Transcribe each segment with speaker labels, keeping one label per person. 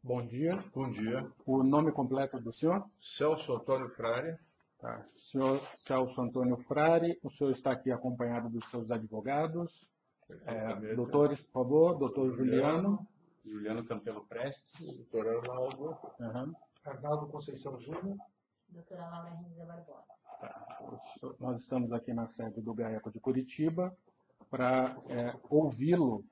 Speaker 1: Bom dia.
Speaker 2: Bom dia.
Speaker 1: O nome completo do senhor?
Speaker 2: Celso Antônio Frade.
Speaker 1: Tá. Senhor Celso Antônio Frade, o senhor está aqui acompanhado dos seus advogados. Doutores, por favor. Doutor Juliano.
Speaker 2: Juliano Campelo Prestes. Doutor Arnaldo.
Speaker 3: Arnaldo Conceição Júnior.
Speaker 4: Doutora Laura Renza Barbosa.
Speaker 1: Nós estamos aqui na sede do GAECO de Curitiba para ouvi-lo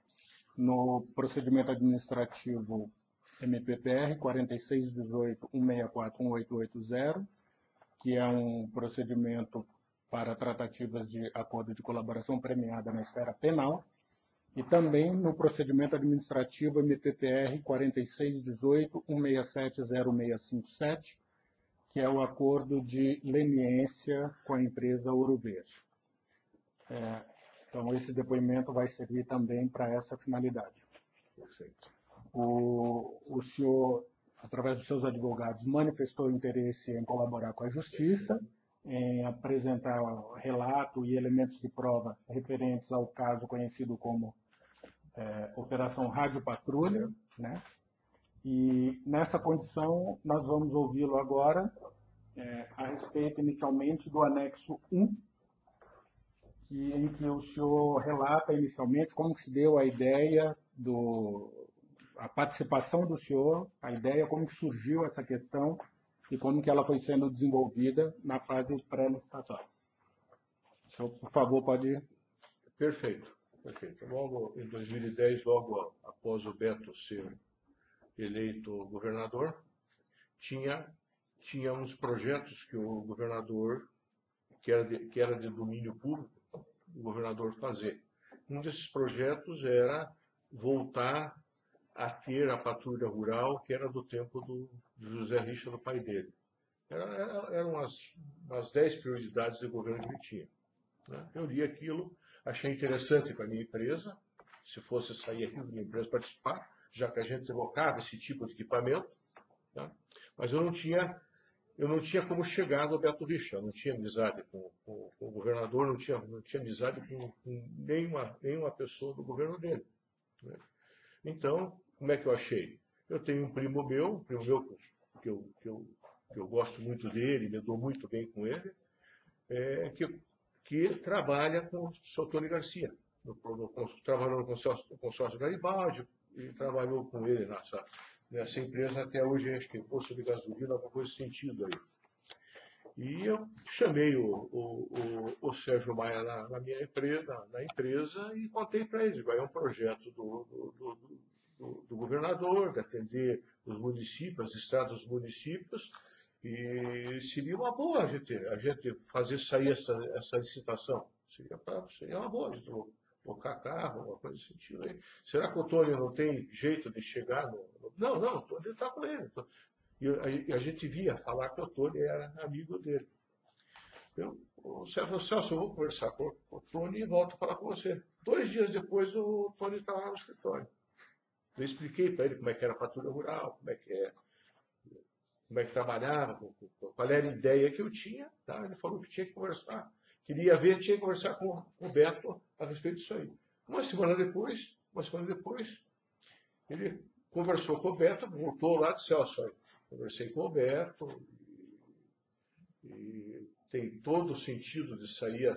Speaker 1: no procedimento administrativo MPPR 4618-164-1880, que é um procedimento para tratativas de acordo de colaboração premiada na esfera penal, e também no procedimento administrativo MPPR 4618-167-0657, que é o acordo de leniência com a empresa Ouro Verde. Então, esse depoimento vai servir também para essa finalidade.
Speaker 2: Perfeito.
Speaker 1: O senhor, através dos seus advogados, manifestou interesse em colaborar com a Justiça, em apresentar relato e elementos de prova referentes ao caso conhecido como Operação Rádio Patrulha, né? E nessa condição, nós vamos ouvi-lo agora a respeito, inicialmente, do anexo 1, em que o senhor relata inicialmente como se deu a ideia a participação do senhor, a ideia, como que surgiu essa questão e como que ela foi sendo desenvolvida na fase pré-licitatória. O senhor, por favor, pode...
Speaker 2: Perfeito. Logo em 2010, logo após o Beto ser eleito governador, tinha uns projetos que o governador, que era de domínio público, o governador fazer. Um desses projetos era voltar a ter a patrulha rural, que era do tempo do José Richa, do pai dele. Eram as 10 prioridades do governo que ele tinha, né? Eu li aquilo, achei interessante para a minha empresa, se fosse sair aqui da minha empresa participar, já que a gente evocava esse tipo de equipamento, tá? Mas eu não tinha como chegar no Beto Richa, eu não tinha amizade com o governador, não tinha amizade com nenhuma pessoa do governo dele, né? Então, como é que eu achei? Eu tenho um primo meu que eu gosto muito dele, me dou muito bem com ele, que trabalha com o Sr. Tony Garcia, trabalhou no consórcio Garibaldi, e trabalhou com ele nessa empresa até hoje, acho que é posto de gasolina, alguma coisa nesse sentido aí. E eu chamei o Sérgio Maia na minha empresa e contei para ele, é um projeto do governador, de atender os municípios, as estradas dos municípios, e seria uma boa a gente fazer sair essa licitação. Seria uma boa, a gente colocar carro, uma coisa nesse sentido aí. Será que o Tony não tem jeito de chegar no... Não, o Tony está com ele. E a gente via falar que o Tony era amigo dele. O Celso, eu vou conversar com o Tony e volto a falar com você. 2 dias depois, o Tony estava lá no escritório. Eu expliquei para ele como é que era a patrulha rural, como é que trabalhava, qual era a ideia que eu tinha. Tá? Ele falou que tinha que conversar. Queria ver, tinha que conversar com o Beto a respeito disso aí. Uma semana depois, ele conversou com o Beto, voltou lá e disse, conversei com o Beto, e tem todo o sentido de sair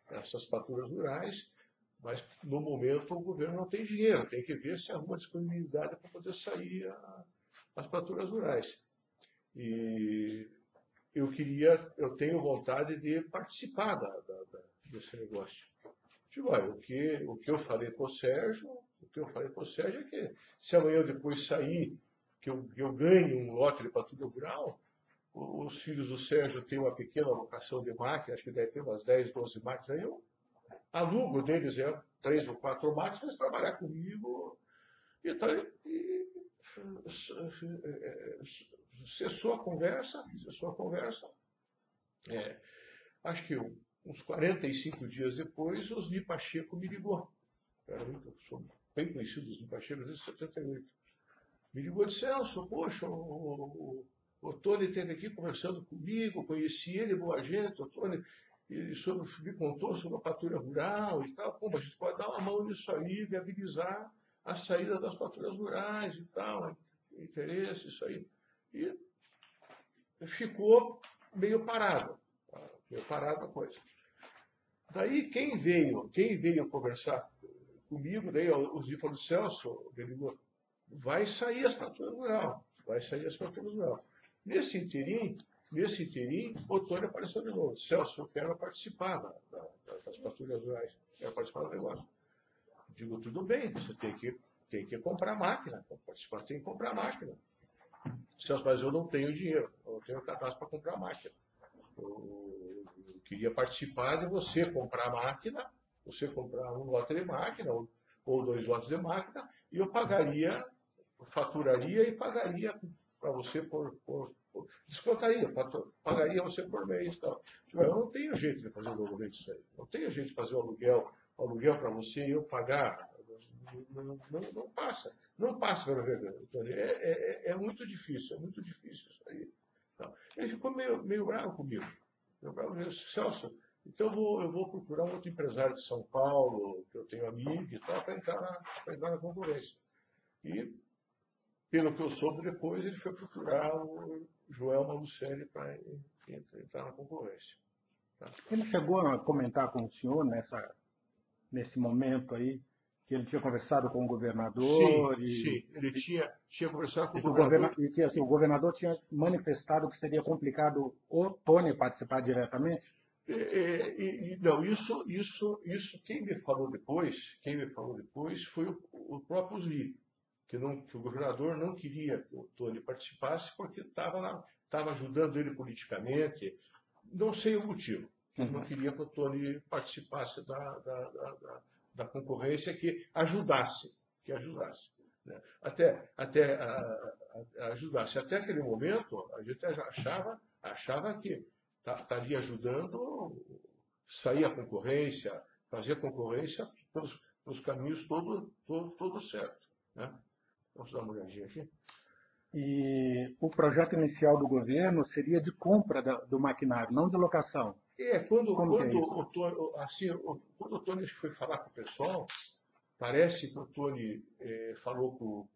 Speaker 2: essas patrulhas rurais, mas no momento o governo não tem dinheiro, tem que ver se arruma disponibilidade para poder sair as patrulhas rurais. E eu tenho vontade de participar desse negócio. Digo, olha, o que eu falei para o Sérgio é que se amanhã ou depois sair, que eu ganhe um lote de patrulha rural, os filhos do Sérgio têm uma pequena alocação de máquinas, acho que deve ter umas 10, 12 máquinas, aí eu alugo deles 3 ou 4 máquinas, trabalhar comigo, cessou a conversa, acho que uns 45 dias depois, o Osni Pacheco me ligou. Sou bem conhecido, Osni Pacheco, desde 78. Me ligou e disse, Celso, poxa, o Tony esteve aqui conversando comigo, conheci ele, boa gente, o Tony me contou sobre a patrulha rural e tal. Pô, mas a gente pode dar uma mão nisso aí, viabilizar a saída das patrulhas rurais e tal. interesse, isso aí. E ficou meio parado. Tá? Meio parada a coisa. Daí quem veio conversar comigo, daí os de falou, Celso, vai sair as faturas rural. Vai sair as faturas rural. Nesse interim, o Tony apareceu de novo. Celso, eu quero participar das faturas rurais. Quero participar do negócio. Digo, tudo bem, você tem que comprar máquina. Para participar, tem que comprar máquina. Celso, mas eu não tenho dinheiro. Eu não tenho cadastro para comprar máquina. Eu queria participar de você comprar máquina, você comprar um lote de máquina, ou 2 lotes de máquina, e eu faturaria e pagaria para você descontaria, pagaria você por mês. Tal. Eu não tenho jeito de fazer o aluguel disso aí. Não tenho jeito de fazer o aluguel para você e eu pagar. Não passa. Não passa pelo regra. É muito difícil isso aí. Então, ele ficou meio bravo comigo. Celso, então eu vou procurar um outro empresário de São Paulo, que eu tenho amigo e tal, para entrar na concorrência. E, pelo que eu soube depois, ele foi procurar o Joel Malucelli para entrar na concorrência. Tá?
Speaker 1: Ele chegou a comentar com o senhor nesse momento aí, que ele tinha conversado com o governador.
Speaker 2: Sim, ele tinha conversado com o governador.
Speaker 1: E que assim, o governador tinha manifestado que seria complicado o Tony participar diretamente?
Speaker 2: Não, isso quem me falou depois foi o próprio Zli, que o governador não queria que o Tony participasse porque estava ajudando ele politicamente. Não sei o motivo. Ele não queria que o Tony participasse da concorrência, que ajudasse. Né? Até ajudasse. Até aquele momento, a gente achava que estaria ajudando sair a concorrência, fazer a concorrência pelos caminhos todos certos. Né? Vamos dar uma olhadinha aqui.
Speaker 1: E o projeto inicial do governo seria de compra do maquinário, não de locação.
Speaker 2: Quando o Tony foi falar com o pessoal, parece que o Tony falou com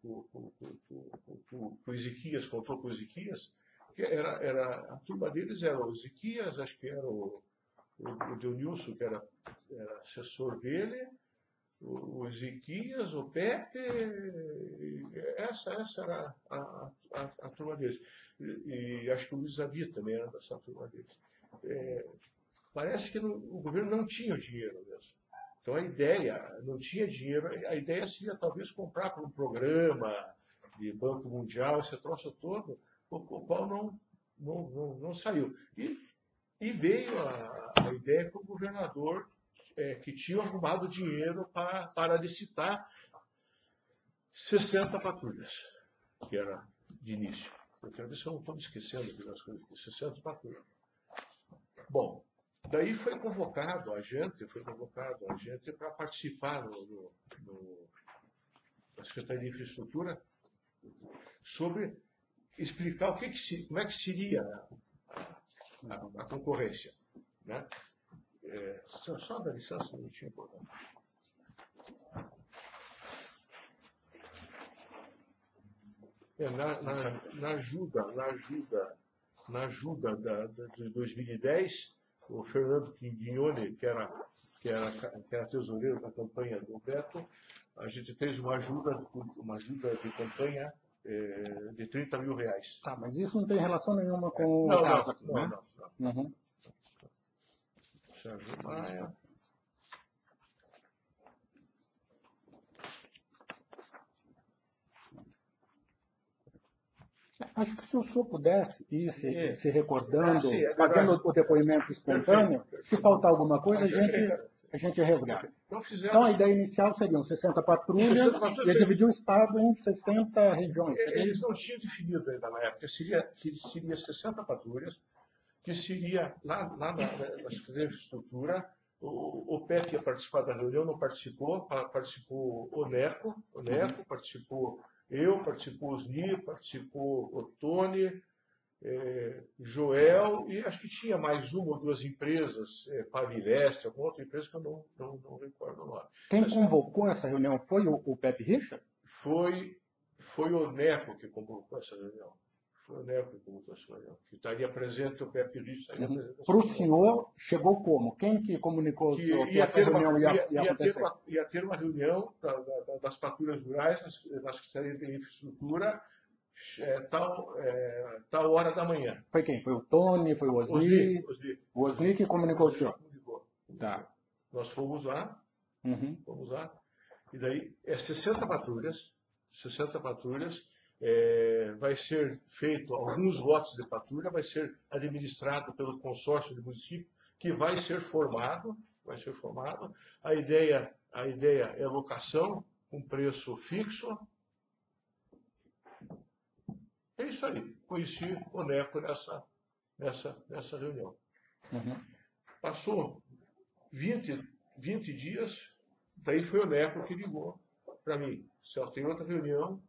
Speaker 2: o Ezequias, contou com o Ezequias, que a turma deles era o Ezequias, acho que era o Deunilson, que era assessor dele, o Ezequias, o Pepe, essa era a turma deles. E acho que o Luiz Davi também era dessa turma deles. Parece que o governo não tinha dinheiro mesmo. Então a ideia, não tinha dinheiro, a ideia seria talvez comprar para um programa de Banco Mundial, esse troço todo, o qual não saiu. E veio a ideia que o governador, que tinha arrumado dinheiro para licitar 60 patrulhas, que era de início. Eu quero ver se eu não estou me esquecendo das coisas aqui, 60 patrulhas. Bom, daí foi convocado a gente para participar da Secretaria de Infraestrutura sobre explicar como é que seria a concorrência. Né? Só dá licença um minutinho, por favor. Na ajuda de 2010, o Fernando Quinguignone, que era tesoureiro da campanha do Beto, a gente fez uma ajuda de campanha de R$30 mil.
Speaker 1: Tá, mas isso não tem relação nenhuma com o caso aqui, né?
Speaker 2: Não.
Speaker 1: Uhum.
Speaker 2: Sérgio Maia.
Speaker 1: Acho que se o senhor pudesse ir se recordando,
Speaker 2: Sim,
Speaker 1: fazendo o depoimento espontâneo, se faltar alguma coisa, a gente resgata. Então a ideia inicial seriam 60 patrulhas e dividir o Estado em 60 regiões.
Speaker 2: Eles não tinham definido ainda na época, seria 60 patrulhas, que seria lá na Secretaria de Infraestrutura. O PET ia participar da reunião, não participou o Neco, participou participou o Osni, participou o Tony, Joel, e acho que tinha mais uma ou duas empresas, Pavileste, alguma outra empresa que eu não recordo o nome.
Speaker 1: Quem convocou essa reunião foi o Pepe Richard?
Speaker 2: Foi Foi o NECO que convocou essa reunião. Foi o NECO que convocou essa reunião. Que estaria presente, o Pepe Richo estaria presente.
Speaker 1: Para o senhor, chegou como? Quem que comunicou ao senhor que essa reunião ia acontecer?
Speaker 2: Ia ter uma reunião das patrulhas rurais, das secretarias de infraestrutura, tal hora da manhã.
Speaker 1: Foi quem? Foi o Tony? Foi o Osni? O Osni que comunicou ao senhor? Tá.
Speaker 2: Nós fomos lá,
Speaker 1: Uhum.
Speaker 2: E daí 60 patrulhas, vai ser feito alguns lotes de patrulha, vai ser administrado pelo consórcio do município, que vai ser formado. A ideia é locação com preço fixo. É isso aí. Conheci o NECO nessa reunião.
Speaker 1: Uhum.
Speaker 2: Passou 20 dias, daí foi o NECO que ligou para mim. Celso, tem outra reunião,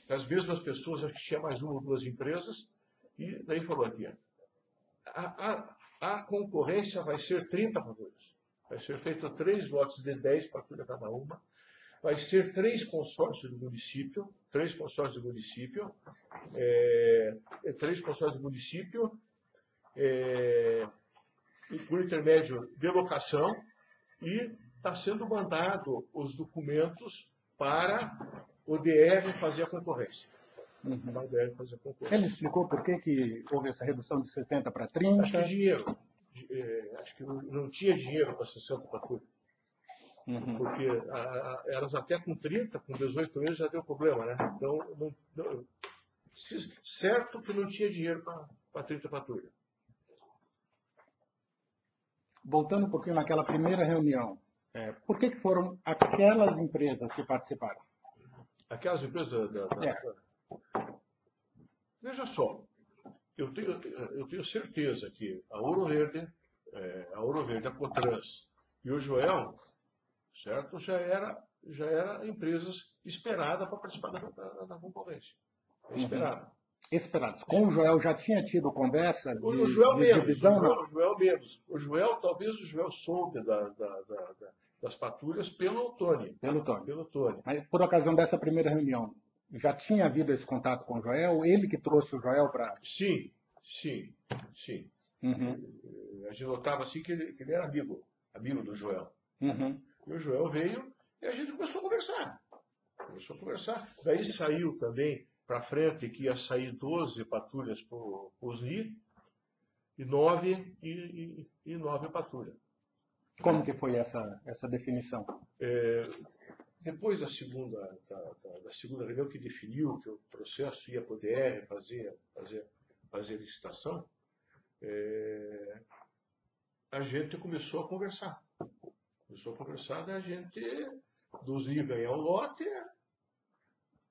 Speaker 2: as mesmas pessoas, acho que tinha mais uma ou duas empresas, e daí falou aqui, a concorrência vai ser 30 patrulhas. Vai ser feito 3 lotes de 10 patrulhas cada uma. Vai ser 3 consórcios do município, 3 consórcios do município, por intermédio de locação, e está sendo mandado os documentos para o DR fazer a concorrência.
Speaker 1: Uhum.
Speaker 2: Para o DR fazer a concorrência.
Speaker 1: Ele explicou por que houve essa redução de 60 para 30?
Speaker 2: Acho que dinheiro. Acho que não tinha dinheiro para 60 patrulhas.
Speaker 1: Uhum.
Speaker 2: Porque elas até com 30, com 18 meses já deu problema, né? Então, certo que não tinha dinheiro para 30 patrulhas.
Speaker 1: Voltando um pouquinho naquela primeira reunião, por que foram aquelas empresas que participaram?
Speaker 2: Aquelas empresas Veja só, eu tenho certeza que a Ouro Verde, a Cotrans e o Joel, certo, já era empresas esperadas para participar da concorrência. Esperada.
Speaker 1: Esperados. Com o Joel já tinha tido conversa de
Speaker 2: o Joel menos,
Speaker 1: divisão?
Speaker 2: O Joel menos. Talvez o Joel soube das patrulhas pelo Tony.
Speaker 1: Pelo Tony. Mas por ocasião dessa primeira reunião, já tinha havido esse contato com o Joel? Ele que trouxe o Joel para...
Speaker 2: Sim.
Speaker 1: Uhum.
Speaker 2: A gente notava assim que ele era amigo do Joel.
Speaker 1: Uhum.
Speaker 2: E o Joel veio e a gente começou a conversar. Daí saiu também para frente que ia sair 12 patrulhas para os NI e 9 patrulhas.
Speaker 1: Como que foi essa definição?
Speaker 2: Depois da segunda reunião que definiu que o processo ia para o DR fazer licitação, a gente começou a conversar. Daí a gente, dos NI ganhar um lote,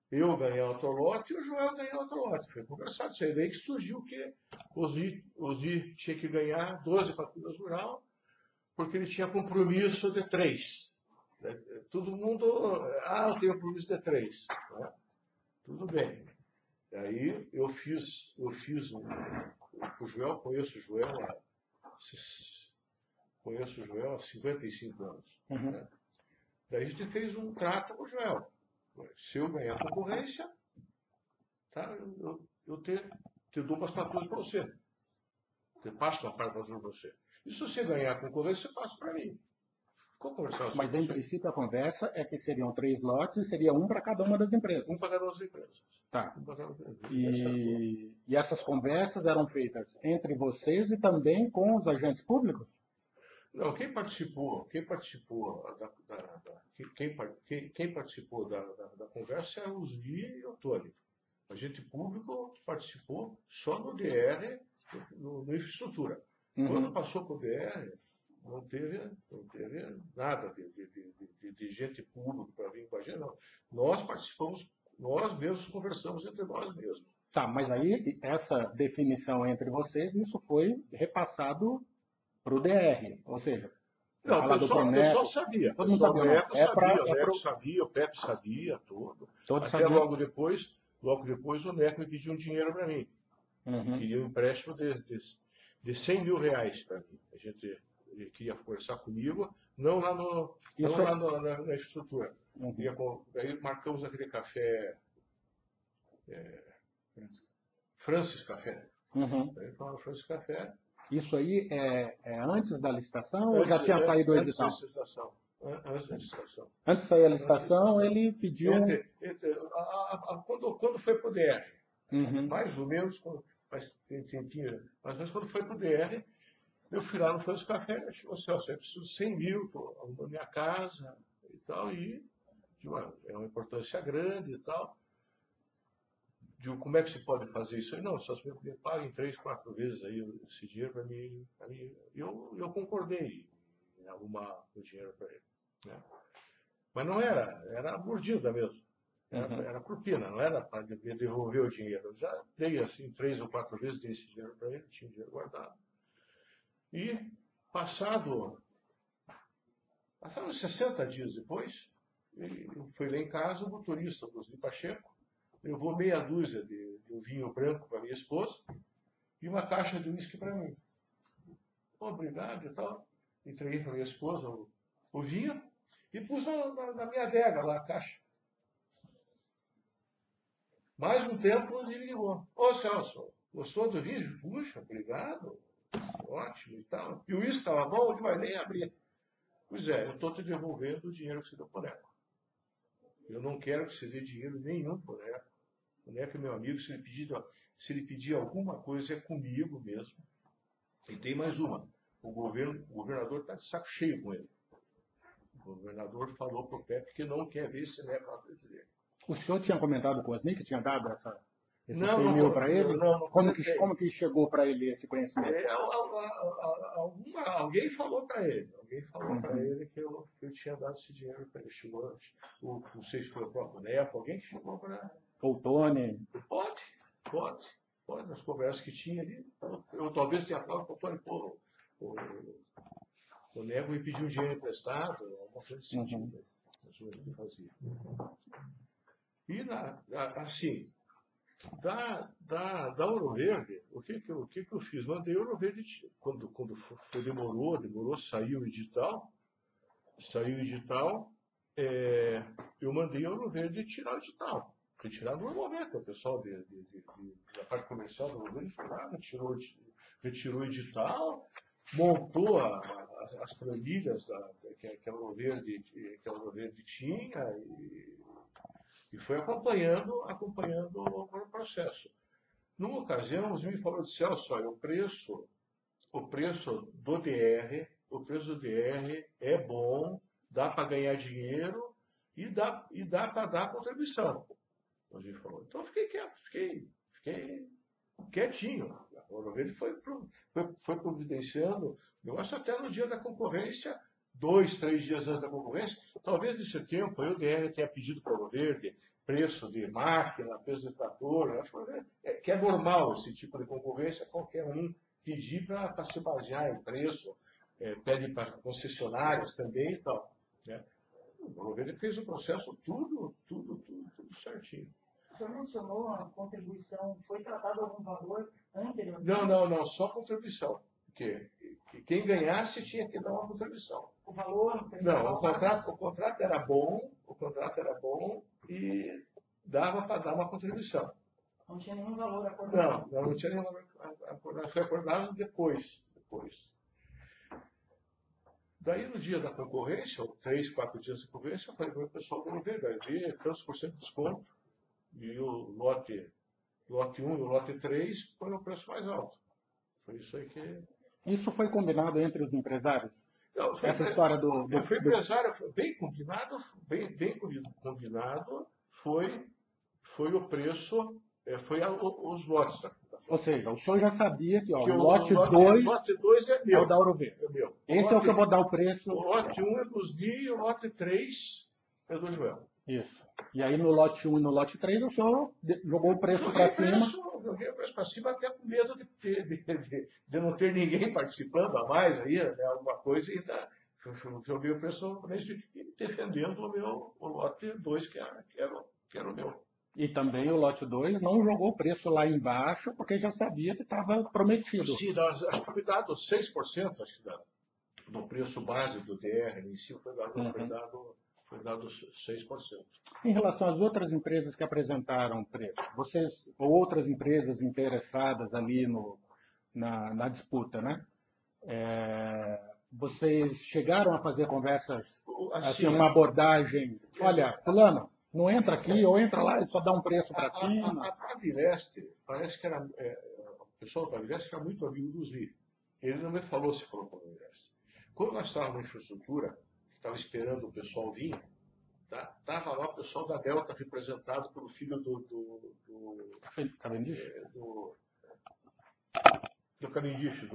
Speaker 2: eu ganhar outro lote e o Joel ganhar outro lote. Foi conversado. Isso aí daí que surgiu que os NI tinha que ganhar 12 patrulhas rural, porque ele tinha compromisso de 3. Todo mundo, eu tenho compromisso de 3. Né? Tudo bem. Aí eu fiz o Joel, conheço o Joel há 55 anos.
Speaker 1: Uhum.
Speaker 2: Né? Daí a gente fez um trato com o Joel. Se eu ganhar a concorrência, tá, eu te dou umas patrulhas para você. Eu passo uma parte para você. E se você ganhar a concorrência, você passa para mim.
Speaker 1: Mas em princípio a conversa é que seriam 3 lotes e seria um para cada uma das empresas.
Speaker 2: Um para cada uma das empresas.
Speaker 1: Tá. E essas conversas eram feitas entre vocês e também com os agentes públicos?
Speaker 2: Não, quem participou da conversa é os NI e o Tony. O agente público participou só no DR, no infraestrutura.
Speaker 1: Uhum.
Speaker 2: Quando passou para o DR, não teve nada de gente pública para vir com a gente, não. Nós participamos, nós mesmos conversamos entre nós mesmos.
Speaker 1: Tá, mas aí essa definição entre vocês, isso foi repassado para o DR, ou seja...
Speaker 2: Não, o pessoal sabia.
Speaker 1: Todo mundo sabia.
Speaker 2: O Neco sabia, o Pepe sabia, tudo. Até
Speaker 1: sabia.
Speaker 2: Logo depois o Neco me pediu um dinheiro para mim.
Speaker 1: Uhum.
Speaker 2: Queria um empréstimo de 100 mil reais para mim. Ele queria conversar comigo Não lá, no,
Speaker 1: Isso-
Speaker 2: não lá na estrutura.
Speaker 1: Uhum.
Speaker 2: Aí marcamos aquele café, Francis Café.
Speaker 1: Uhum.
Speaker 2: Aí falamos Francis Café.
Speaker 1: Isso aí é antes da licitação ou já tinha saído o edital?
Speaker 2: Antes da licitação. Antes da licitação.
Speaker 1: Antes de sair a
Speaker 2: Antes da
Speaker 1: licitação,
Speaker 2: licitação.
Speaker 1: ele pediu.
Speaker 2: Quando foi para o DR,
Speaker 1: Uhum.
Speaker 2: mais ou menos, faz tempinho, mas quando foi para o DR, eu fui lá no Francis Café, eu disse, eu preciso de 100 mil, estou arrumando minha casa e tal, e é uma importância grande e tal. Digo, como é que se pode fazer isso? Não, só se me paguem 3, 4 vezes aí esse dinheiro para mim. Eu concordei em arrumar o dinheiro para ele. Né? Mas não era mordida mesmo. Era propina, não era para devolver o dinheiro. Eu já dei assim 3 ou 4 vezes dei esse dinheiro para ele, tinha dinheiro guardado. E passados 60 dias depois, ele foi lá em casa, o motorista do Pacheco levou meia dúzia de vinho branco para minha esposa e uma caixa de uísque para mim. Obrigado e tal. Entreguei para minha esposa o vinho e pus na minha adega lá a caixa. Mais um tempo ele me ligou. Ô Celso, gostou do vinho? Puxa, obrigado. Ótimo e tal. E o uísque estava bom, não vai nem abrir. Pois é, eu estou te devolvendo o dinheiro que você deu por Eco. Eu não quero que você dê dinheiro nenhum por Eco. Não é que meu amigo, se ele pedir alguma coisa, é comigo mesmo. E tem mais uma. O governador está de saco cheio com ele. O governador falou para o Pepe que não quer ver esse Neco na frente dele.
Speaker 1: O senhor tinha comentado com o Osni que tinha dado esses
Speaker 2: Não,
Speaker 1: 100
Speaker 2: não,
Speaker 1: mil para ele?
Speaker 2: não
Speaker 1: Como que chegou para ele esse conhecimento?
Speaker 2: Alguém falou para ele. Alguém falou para
Speaker 1: Uhum.
Speaker 2: ele que eu tinha dado esse dinheiro para ele. Chegou, não sei se foi o próprio Neco, alguém que chegou para...
Speaker 1: Ou o Tony?
Speaker 2: Pode. Nas conversas que tinha ali. Eu talvez tenha falado para o Tony, pô, o Neco me pediu um dinheiro emprestado, alguma coisa desse sentido. Que fazia. E, assim, da Ouro Verde, o que eu fiz? Mandei Ouro Verde, quando demorou, saiu o edital, eu mandei Ouro Verde tirar o edital. Retirar normalmente, o pessoal da parte comercial do Ouro Verde foi lá, retirou o edital, montou as planilhas que a Ouro Verde tinha e foi acompanhando o processo. Numa ocasião, o me falou de Celso, olha, o preço do DR é bom, dá para ganhar dinheiro e dá para dar contribuição. O Zé falou. Então eu fiquei quieto, fiquei quietinho. A Ouro Verde foi providenciando o negócio até no dia da concorrência, 2, 3 dias antes da concorrência. Talvez nesse tempo o DR tenha pedido para o Ouro Verde preço de máquina, preço de trator. Acho que é normal esse tipo de concorrência, qualquer um pedir para se basear em preço, pede para concessionárias também e tal. Né? O Ouro Verde fez o processo tudo certinho.
Speaker 5: O senhor mencionou a contribuição, foi tratado algum valor anteriormente?
Speaker 2: Não, só contribuição. Porque quem ganhasse tinha que dar uma contribuição.
Speaker 5: O valor?
Speaker 2: Não, o contrato era bom e dava para dar uma contribuição.
Speaker 5: Não tinha nenhum valor acordado?
Speaker 2: Não tinha nenhum valor acordado. Foi acordado depois. Daí, no dia da concorrência, ou 3, 4 dias da concorrência, eu falei para o pessoal do governo, vai ver tantos por cento de desconto. E o lote 1 e o lote 3 foi o preço mais alto. Foi isso aí que...
Speaker 1: Isso foi combinado entre os empresários?
Speaker 2: Não,
Speaker 1: essa história do
Speaker 2: empresário, bem combinado, foi o preço, foi os lotes.
Speaker 1: Ou seja, o senhor já sabia que, o
Speaker 2: lote 2 é meu.
Speaker 1: É o da Ouro Verde.
Speaker 2: É meu.
Speaker 1: Esse é o que eu vou dar o preço.
Speaker 2: O lote 1 é do Osni e o lote 3 é do Joel.
Speaker 1: Isso. E aí no lote 1 e no lote 3 o senhor jogou o preço para cima.
Speaker 2: Joguei o preço para cima até com medo de não ter ninguém participando a mais aí, né, alguma coisa, e joguei o preço defendendo o lote 2, que era o meu.
Speaker 1: E também o lote 2 não jogou o preço lá embaixo, porque já sabia que estava prometido.
Speaker 2: Sim, acho que foi dado 6%, acho que dá. no preço base do DR em si foi dado 6%.
Speaker 1: Em relação às outras empresas que apresentaram preço, vocês, ou outras empresas interessadas ali na disputa, né? Vocês chegaram a fazer conversas, assim, uma abordagem, olha, fulano, não entra aqui, ou entra lá e só dá um preço para ti?
Speaker 2: A Pavileste, parece que era, o pessoal da Pavileste era muito amigo do Zvi. Ele não me falou se falou com a Pavileste. Quando nós estávamos na infraestrutura, que estava esperando o pessoal vir, estava lá o pessoal da Delta representado pelo filho do
Speaker 1: Cavendish?
Speaker 2: Do Cavendish,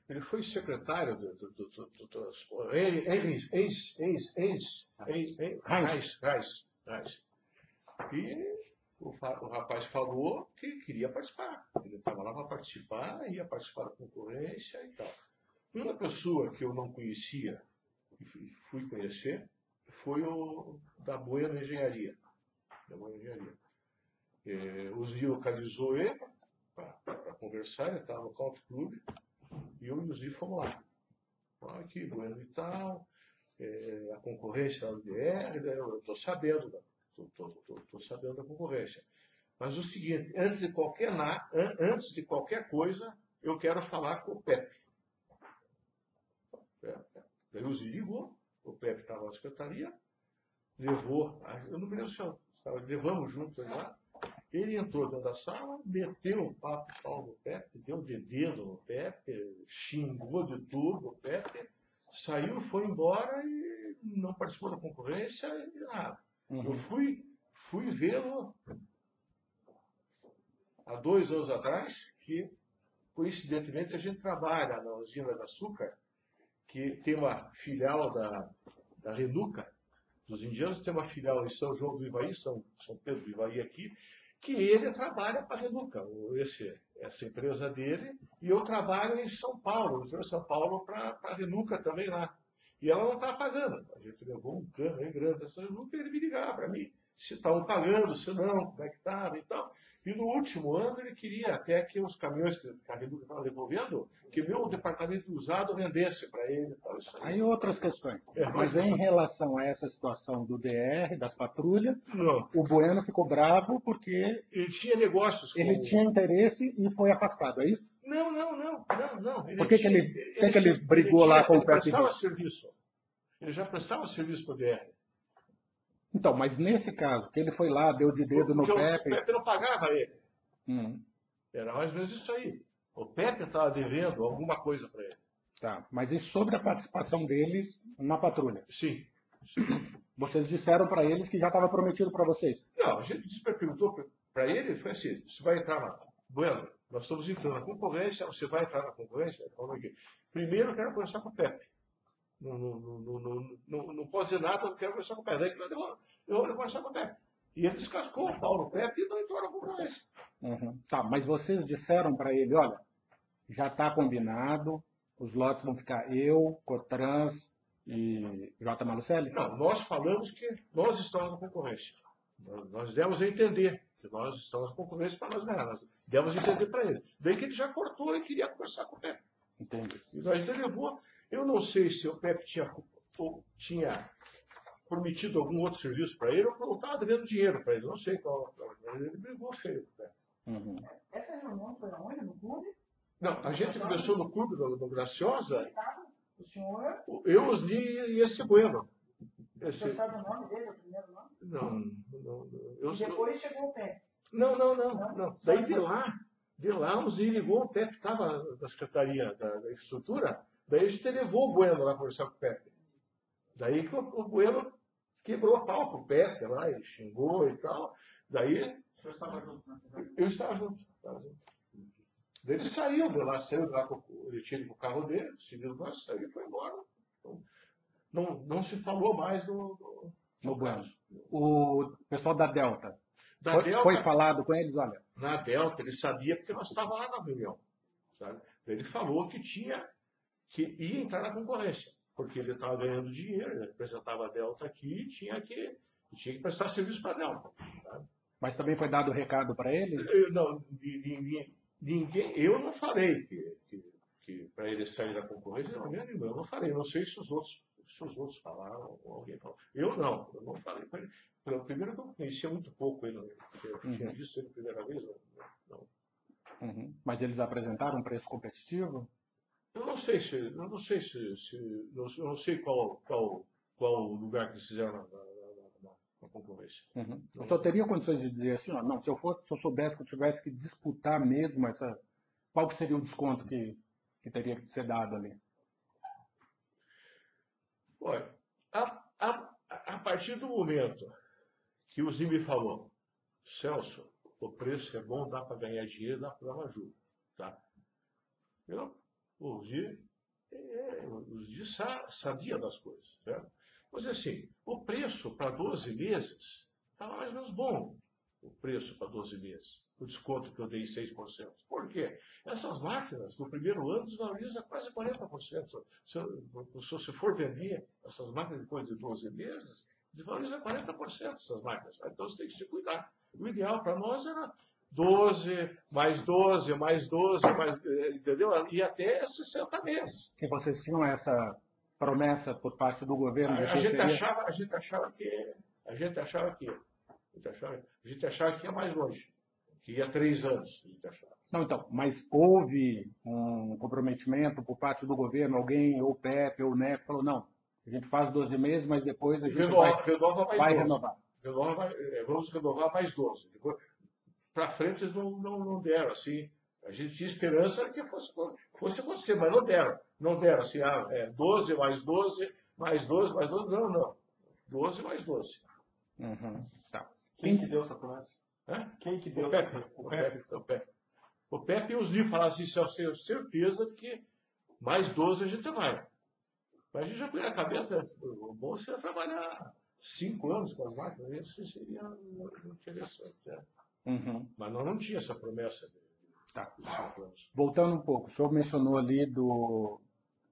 Speaker 2: ele foi secretário do Reis. E o rapaz falou que queria participar. Ele estava lá para participar, ia participar da concorrência e tal. Uma pessoa que eu não conhecia e fui conhecer foi o da Bueno Engenharia. O Zio localizou ele para conversar, ele estava no Country Club, e eu e o Zio fomos lá. Aqui, Bueno e tal, a concorrência da DR, eu estou sabendo, estou sabendo da concorrência. Mas o seguinte, antes de qualquer coisa, eu quero falar com o Pepe. Daí o Zio ligou, o Pepe estava na secretaria, levou, eu não me lembro se levamos junto ele lá. Ele entrou dentro da sala, meteu um papo no Pepe, deu de dedo no Pepe, xingou de tudo o Pepe, saiu, foi embora e não participou da concorrência e nada. Eu fui vê-lo há 2 anos atrás, que coincidentemente a gente trabalha na usina de açúcar, que tem uma filial da Renuca, dos indianos, tem uma filial em São João do Ivaí, São Pedro do Ivaí aqui, que ele trabalha para a Renuca, essa empresa dele, e eu trabalho em São Paulo, para a Renuca também lá. E ela não estava pagando. A gente levou um cano aí grande dessa Renuca e ele me ligava para mim se estavam pagando, se não, como é que estava e tal. E no último ano ele queria até que os caminhões que a Renuca estava devolvendo, que meu departamento usado vendesse para ele. Tal, isso
Speaker 1: aí outras questões. Mas em relação a essa situação do DR, das patrulhas,
Speaker 2: não.
Speaker 1: O Bueno ficou bravo porque
Speaker 2: ele tinha negócios.
Speaker 1: Ele tinha interesse e foi afastado, é isso?
Speaker 2: Não.
Speaker 1: Por que ele brigou lá com o Pepe?
Speaker 2: Ele já prestava serviço para o DR.
Speaker 1: Então, mas nesse caso, que ele foi lá, deu de dedo no Pepe...
Speaker 2: O Pepe não pagava ele. Era mais ou menos isso aí. O Pepe estava devendo alguma coisa para ele.
Speaker 1: Tá, mas e sobre a participação deles na patrulha?
Speaker 2: Sim.
Speaker 1: Vocês disseram para eles que já estava prometido para vocês?
Speaker 2: Não, a gente perguntou para ele, foi assim, você vai entrar na... Bueno, nós estamos entrando na concorrência, você vai entrar na concorrência? Ele falou aqui. Primeiro eu quero conversar com o Pepe. Não posso dizer nada, não quero conversar com o Pepe. Daí eu vou conversar com o Pepe. E ele descascou o pau no Pepe e não entrou na concorrência.
Speaker 1: Tá, mas vocês disseram para ele, olha, já está combinado, os lotes vão ficar eu, Cotrans e J. Malucelli?
Speaker 2: Não, nós falamos que nós estamos na concorrência. Nós demos a entender que nós estamos na concorrência para nós ganhar. Nós demos a entender para ele. Daí que ele já cortou e queria conversar com o Pepe.
Speaker 1: Entendi.
Speaker 2: E nós levou. Eu não sei se o Pepe tinha prometido algum outro serviço para ele ou estava devendo dinheiro para ele. Não sei qual. Ele brigou feio com o Pepe.
Speaker 5: Essa reunião foi aonde? No clube?
Speaker 2: Não, a gente começou no clube do Graciosa.
Speaker 5: O senhor?
Speaker 2: Eu, Osni e esse Bueno.
Speaker 5: Você sabe o nome dele, o primeiro nome?
Speaker 2: Não.
Speaker 5: E depois chegou o Pepe.
Speaker 2: Não. Daí de lá, o Osni ligou, o Pepe estava na secretaria da infraestrutura, daí a gente levou o Bueno lá conversar com o Pepe. Daí que o Bueno quebrou a pau com o Pepe lá, ele xingou e tal. Daí...
Speaker 3: O senhor estava junto nessa reunião?
Speaker 2: Eu estava junto. Daí ele saiu de lá, ele tinha ido com o carro dele, seguiu nós, saiu e foi embora. Então, não se falou mais no
Speaker 1: Bueno. O pessoal da Delta, foi falado com eles, olha?
Speaker 2: Na Delta, ele sabia porque nós estávamos lá na reunião. Sabe? Ele falou que ia entrar na concorrência, porque ele estava ganhando dinheiro, ele representava a Delta aqui e tinha que prestar serviço para a Delta. Sabe?
Speaker 1: Mas também foi dado o recado para ele?
Speaker 2: Não, ninguém, eu não falei que que para ele sair da concorrência, eu não falei, não sei se os outros falaram, ou alguém falou. Eu não falei para ele. Primeiro que eu conhecia muito pouco ele, eu tinha visto ele a primeira vez, não.
Speaker 1: Mas eles apresentaram um preço competitivo?
Speaker 2: Eu não sei qual lugar que eles fizeram na concorrência.
Speaker 1: O senhor teria condições de dizer assim, ó, não, se eu soubesse que eu tivesse que disputar mesmo qual que seria o desconto que teria que ser dado ali?
Speaker 2: Olha, a partir do momento que o Zimmer falou, Celso, o preço é bom, dá para ganhar dinheiro, dá para dar uma ajuda. Tá? O Zimmer sabia das coisas. Certo? Mas assim, o preço para 12 meses estava mais ou menos bom. O preço para 12 meses. O desconto que eu dei 6%. Por quê? Essas máquinas, no primeiro ano, desvalorizam quase 40%. Se você for vender essas máquinas depois de 12 meses, desvaloriza 40% essas máquinas. Então você tem que se cuidar. O ideal para nós era 12, mais 12, mais 12, entendeu? E até 60 meses.
Speaker 1: E vocês tinham essa promessa por parte do governo de
Speaker 2: A
Speaker 1: que
Speaker 2: gente
Speaker 1: seria...
Speaker 2: achava que ia mais longe, que ia 3 anos. A gente achava.
Speaker 1: Não, então, mas houve um comprometimento por parte do governo, alguém, ou o PEP, ou o NEP, falou, não, a gente faz 12 meses, mas depois a gente vai renovar.
Speaker 2: Vamos renovar mais 12. Para frente eles não deram, assim. A gente tinha esperança que fosse acontecer, mas não deram. Não deram, assim, 12 mais 12, mais 12, mais 12, não. 12 mais 12.
Speaker 1: Tá.
Speaker 3: Quem que deu essa promessa? Quem que deu?
Speaker 2: O Pepe. O Pepe e os livros falaram assim, se eu tenho certeza que mais 12 a gente vai. Mas a gente já põe na cabeça, o bom seria trabalhar 5 anos com as máquinas, isso seria interessante. Né? Mas nós não tinha essa promessa de 5 anos.
Speaker 1: Voltando um pouco, o senhor mencionou ali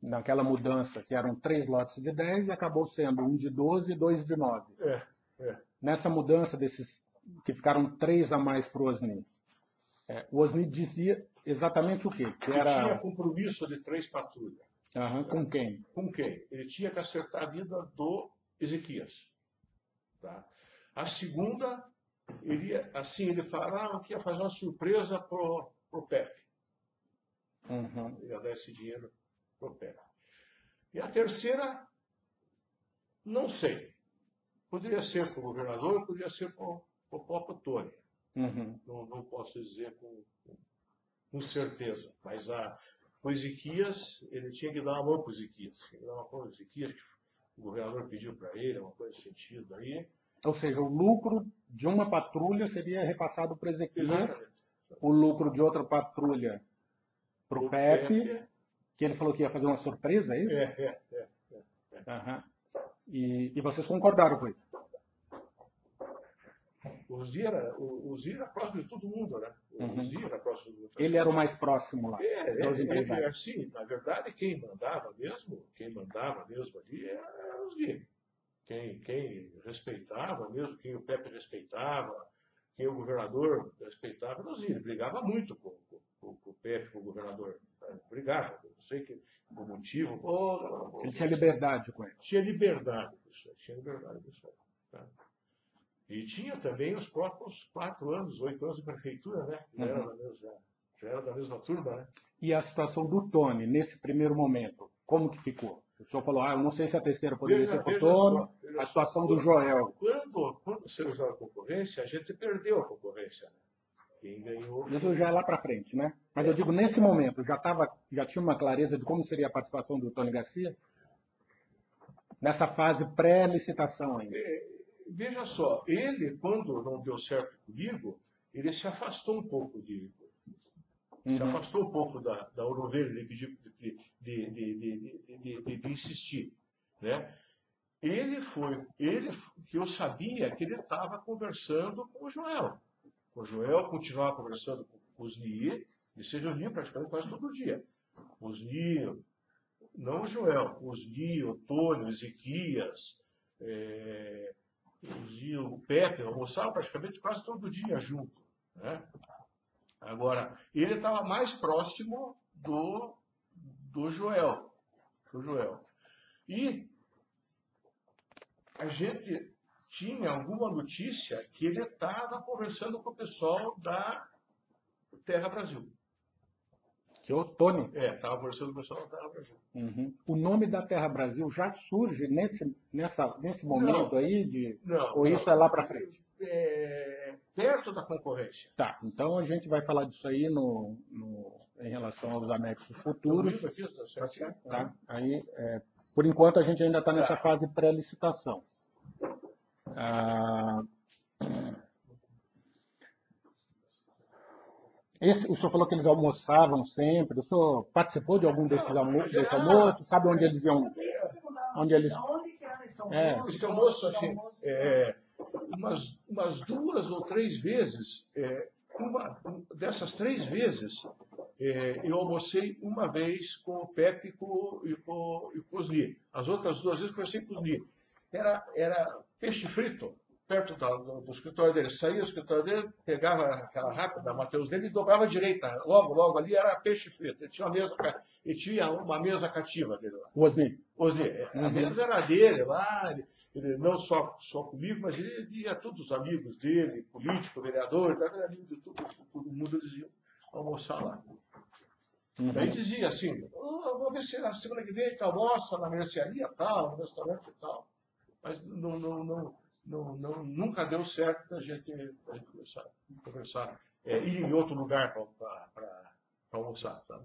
Speaker 1: naquela mudança que eram 3 lotes de 10 e acabou sendo um de 12 e 2 de 9. Nessa mudança desses que ficaram 3 a mais para o Osni, o Osni dizia exatamente o quê? Que
Speaker 2: tinha compromisso de 3 patrulhas.
Speaker 1: Com quem?
Speaker 2: Com quem? Ele tinha que acertar a vida do Ezequias. Tá? A segunda, ele falava que ia fazer uma surpresa pro Pepe. Ele ia dar esse dinheiro pro Pepe. E a terceira, não sei. Poderia ser para o governador, poderia ser para o próprio Tony. Não posso dizer com certeza. Mas o Ezequias, ele tinha que dar uma mão para o Ezequias. Tinha que dar uma mão para o Ezequias, que o governador pediu para ele, uma coisa nesse sentido aí.
Speaker 1: Ou seja, o lucro de uma patrulha seria repassado para o Ezequias,
Speaker 2: Exatamente.
Speaker 1: o lucro de outra patrulha para o Pepe, que ele falou que ia fazer uma surpresa, é isso? E vocês concordaram com isso?
Speaker 2: O Zir era próximo de todo mundo, né? O Zir era próximo de todo mundo.
Speaker 1: Ele era o mais próximo lá.
Speaker 2: Assim, na verdade, quem mandava mesmo ali era o Zir. Quem respeitava mesmo, quem o Pepe respeitava, quem o governador respeitava, era o Zir. Brigava muito com o Pepe, com o governador. Brigava. Não sei que o motivo.
Speaker 1: Ele tinha liberdade com ele.
Speaker 2: Tinha liberdade, pessoal. Tá? E tinha também os próprios 4 anos, 8 anos de prefeitura, né? Já era da mesma turma, né?
Speaker 1: E a situação do Tony, nesse primeiro momento, como que ficou? O senhor falou, eu não sei se a terceira poderia ser para o Tony, a situação do Joel.
Speaker 2: Quando você usava a concorrência, a gente perdeu a concorrência. Né? Quem ganhou...
Speaker 1: Isso já é lá para frente, né? Mas eu digo, nesse momento, já tinha uma clareza de como seria a participação do Tony Garcia? Nessa fase pré-licitação ainda.
Speaker 2: Veja só, ele, quando não deu certo comigo, ele se afastou um pouco se afastou um pouco da Ouro-Verde, de insistir. Né? Que eu sabia que ele estava conversando com o Joel. O Joel continuava conversando com os NIE, eles se reuniam praticamente quase todo dia. Os NIE, não o Joel, os NIE, o Tony, o Ezequias, o Pepe, almoçava praticamente quase todo dia junto. Né? Agora, ele estava mais próximo do Joel. E a gente tinha alguma notícia que ele estava conversando com o pessoal da Terra Brasil.
Speaker 1: Que é o Tony.
Speaker 2: Estava conversando com o pessoal da Terra Brasil.
Speaker 1: Uhum. O nome da Terra Brasil já surge nesse momento aí? Ou isso é lá para frente?
Speaker 2: Perto da concorrência.
Speaker 1: Tá, então a gente vai falar disso aí em relação aos anexos futuros. Tá? Aí, por enquanto, a gente ainda está nessa fase pré-licitação. O senhor falou que eles almoçavam sempre. O senhor participou de algum desses almoços? Sabe onde eles iam? Onde eles...
Speaker 2: Esse almoço, assim, umas 2 ou 3 vezes, uma dessas 3 vezes, eu almocei uma vez com o Pepe e com o Osni. As outras 2 vezes conversei com o Osni. Era peixe frito, perto do escritório dele. Saía do escritório dele, pegava aquela rápida da Mateus dele e dobrava à direita. Logo ali era peixe frito. Ele tinha uma mesa cativa dele lá.
Speaker 1: O Osni.
Speaker 2: A mesa era dele lá. Ele não só comigo, mas ele ia todos os amigos dele, político, vereador, todo mundo eles iam almoçar lá. Daí dizia assim, vou ver se na semana que vem a almoça na mercearia tal, no restaurante e tal. Mas nunca deu certo da gente conversar. Ir em outro lugar para almoçar, sabe?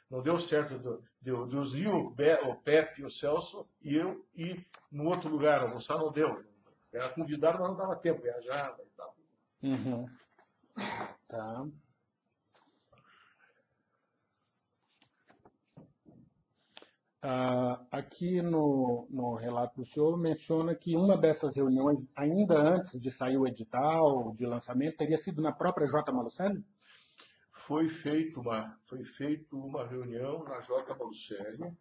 Speaker 2: Não deu certo dos o Pepe, o Celso e eu ir no outro lugar almoçar, não deu. Era convidado, mas não dava tempo, viajava e tal.
Speaker 1: Tá. Aqui no relato do senhor menciona que uma dessas reuniões, ainda antes de sair o edital de lançamento, teria sido na própria J. Malucelli?
Speaker 2: Foi feita uma reunião na J. Malucelli.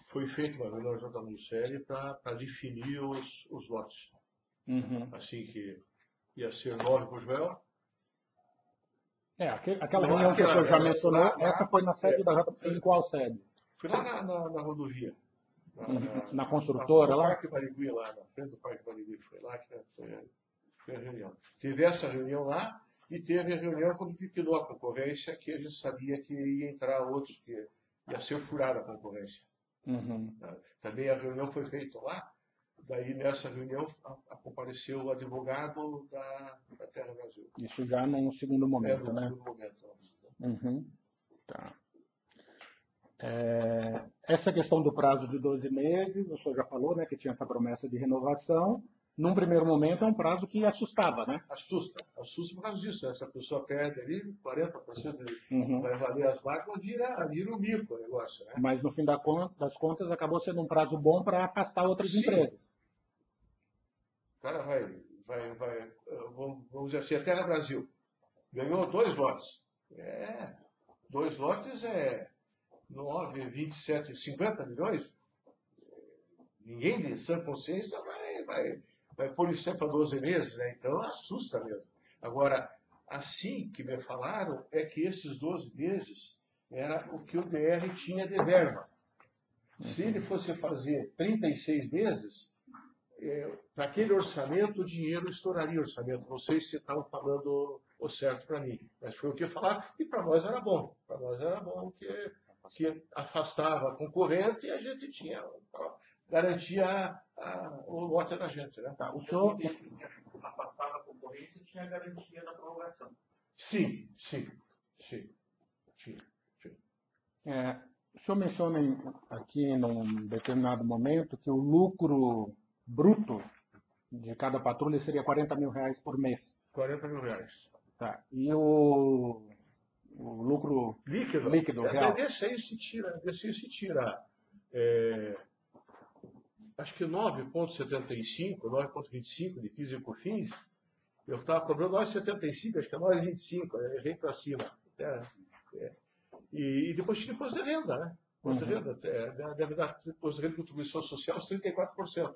Speaker 2: Foi feita uma reunião na J. Malucelli para definir os lotes. Assim que ia ser 9 para o Joel.
Speaker 1: Aquela reunião que o senhor já mencionou, essa foi na sede da J. Em qual sede?
Speaker 2: Foi lá na rodovia.
Speaker 1: Na construtora lá?
Speaker 2: No Parque Barigui, lá, na frente do Parque Barigui. Foi lá que foi a reunião. Teve essa reunião lá e teve a reunião quando liquidou a concorrência, que a gente sabia que ia entrar outros, que ia ser furada a concorrência. Também a reunião foi feita lá. Daí, nessa reunião, compareceu o advogado da Terra Brasil.
Speaker 1: Isso já num segundo momento, né?
Speaker 2: Segundo momento.
Speaker 1: Tá. Essa questão do prazo de 12 meses, o senhor já falou, né, que tinha essa promessa de renovação. Num primeiro momento, é um prazo que assustava, né?
Speaker 2: Assusta por causa disso. Né? Se a pessoa perde ali, 40% vai valer as máquinas, vira um mico o negócio. Né?
Speaker 1: Mas, no fim das contas, acabou sendo um prazo bom para afastar outras empresas.
Speaker 2: O cara vamos dizer assim, a Terra Brasil ganhou 2 lotes. 2 lotes 9, 27, 50 milhões. Ninguém de sã consciência vai pôr isso para 12 meses, né? Então assusta mesmo. Agora, assim que me falaram, é que esses 12 meses era o que o DR tinha de verba. Se ele fosse fazer 36 meses, para aquele orçamento, o dinheiro estouraria o orçamento. Não sei se estavam falando o certo para mim, mas foi o que falaram, e para nós era bom. Para nós era bom que afastava a concorrente e a gente garantia o lote da gente. Né?
Speaker 3: O senhor afastava a concorrência e tinha a garantia da prorrogação.
Speaker 2: Sim.
Speaker 1: O senhor menciona aqui, num determinado momento, que o lucro bruto de cada patrulha seria R$40 mil por mês.
Speaker 2: R$40 mil.
Speaker 1: Tá. E o lucro líquido real?
Speaker 2: Desse aí se tira acho que 9,75, 9,25 de PIS e COFINS. Eu estava cobrando 9,75, acho que é 9,25, errei para cima. E depois tinha imposto de renda, né? Imposto de renda, deve dar imposto de renda de contribuição social uns 34%.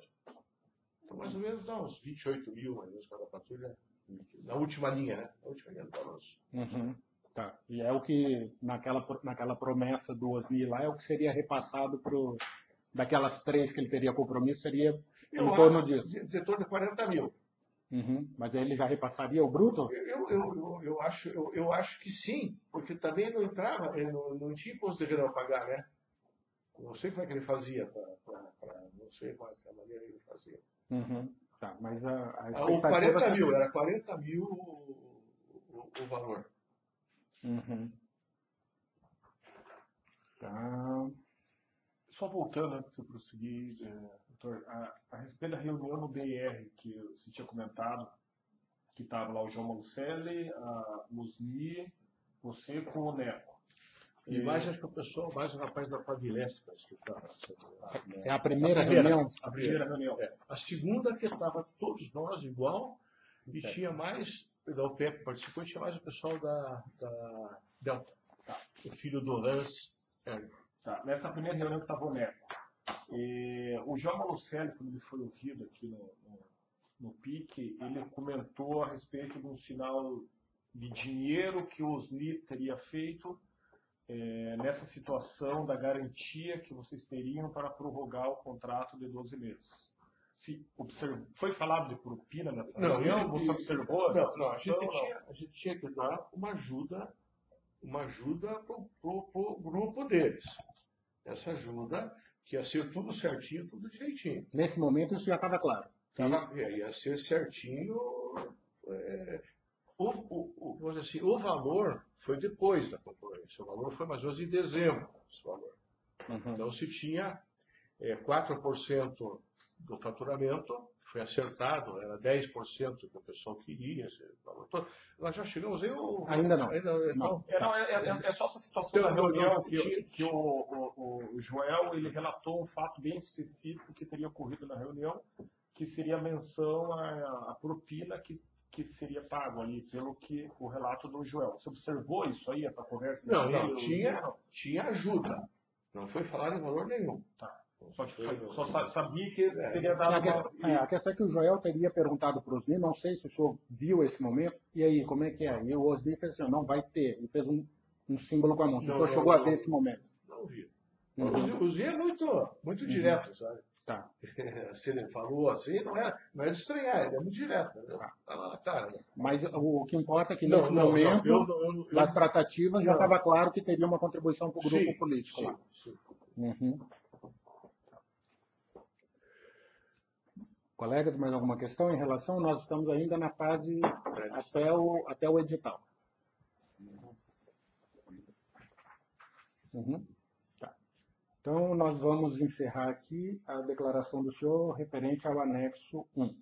Speaker 2: Então, mais ou menos, dá uns 28 mil, mais ou menos, cada patrulha, na última linha, né? Na última linha do balanço.
Speaker 1: Tá. E é o que, naquela promessa do Osni lá, é o que seria repassado daquelas 3 que ele teria compromisso, seria em torno disso.
Speaker 2: De torno de 40 mil.
Speaker 1: Uhum. Mas aí ele já repassaria o bruto?
Speaker 2: Eu acho que sim, porque também não entrava, não tinha imposto de renda a pagar, né? Não sei como é que ele fazia, não sei qual é a maneira que ele fazia.
Speaker 1: Uhum. Tá, mas a
Speaker 2: O 40 mil, era 40 mil o valor.
Speaker 1: Uhum. Tá.
Speaker 6: Só voltando antes de você prosseguir, doutor, a respeito da reunião no DIR que você tinha comentado, que estava lá o João Malucelli, a Osni, você com o Neco.
Speaker 2: E mais acho que mais o rapaz da Pavilés, acho que estava.
Speaker 1: É a primeira reunião?
Speaker 6: A primeira reunião.
Speaker 2: A segunda que estava todos nós igual, e tinha mais, da OPEP participou, e tinha mais o pessoal da Delta.
Speaker 6: Tá.
Speaker 2: O filho do Lance.
Speaker 6: Tá. Nessa primeira reunião que estava o Neco, o João Malucelli, quando ele foi ouvido aqui no PIC, ele comentou a respeito de um sinal de dinheiro que o Osni teria feito nessa situação da garantia que vocês teriam para prorrogar o contrato de 12 meses. Foi falado de propina nessa reunião? Você observou?
Speaker 2: Não, a gente tinha que dar uma ajuda para o grupo deles. Essa ajuda que ia ser tudo certinho, tudo direitinho.
Speaker 1: Nesse momento isso já estava claro.
Speaker 2: Ia ser certinho. Vamos dizer assim, o valor foi depois da concorrência. O valor foi mais ou menos em dezembro. Esse valor.
Speaker 1: Uhum.
Speaker 2: Então se tinha 4% do faturamento, foi acertado, era 10% que o pessoal queria. Nós já chegamos aí.
Speaker 1: Ainda não.
Speaker 6: Não. É só essa situação da reunião que o Joel ele relatou um fato bem específico que teria ocorrido na reunião, que seria a menção à propina que seria pago ali, pelo que o relato do Joel. Você observou isso aí, essa conversa?
Speaker 2: Não, tinha ajuda. Não foi falado em valor nenhum.
Speaker 6: Tá. Só sabia que seria dado
Speaker 1: a questão é que o Joel teria perguntado para o Osni, não sei se o senhor viu esse momento, e aí, como é que é? E o Osni fez assim, não vai ter. Ele fez um símbolo com a mão. O senhor chegou a ver esse momento?
Speaker 2: Não vi.
Speaker 1: Uhum.
Speaker 2: O Osni é muito direto, sabe?
Speaker 1: Tá.
Speaker 2: Se ele falou assim, não é de estranhar, ele é muito direto.
Speaker 1: Mas o que importa é que nesse momento, das tratativas, já estava claro que teria uma contribuição para o grupo político lá.
Speaker 2: Sim.
Speaker 1: Uhum. Colegas, mais alguma questão em relação? Nós estamos ainda na fase até o edital. Uhum. Tá. Então, nós vamos encerrar aqui a declaração do senhor referente ao anexo 1.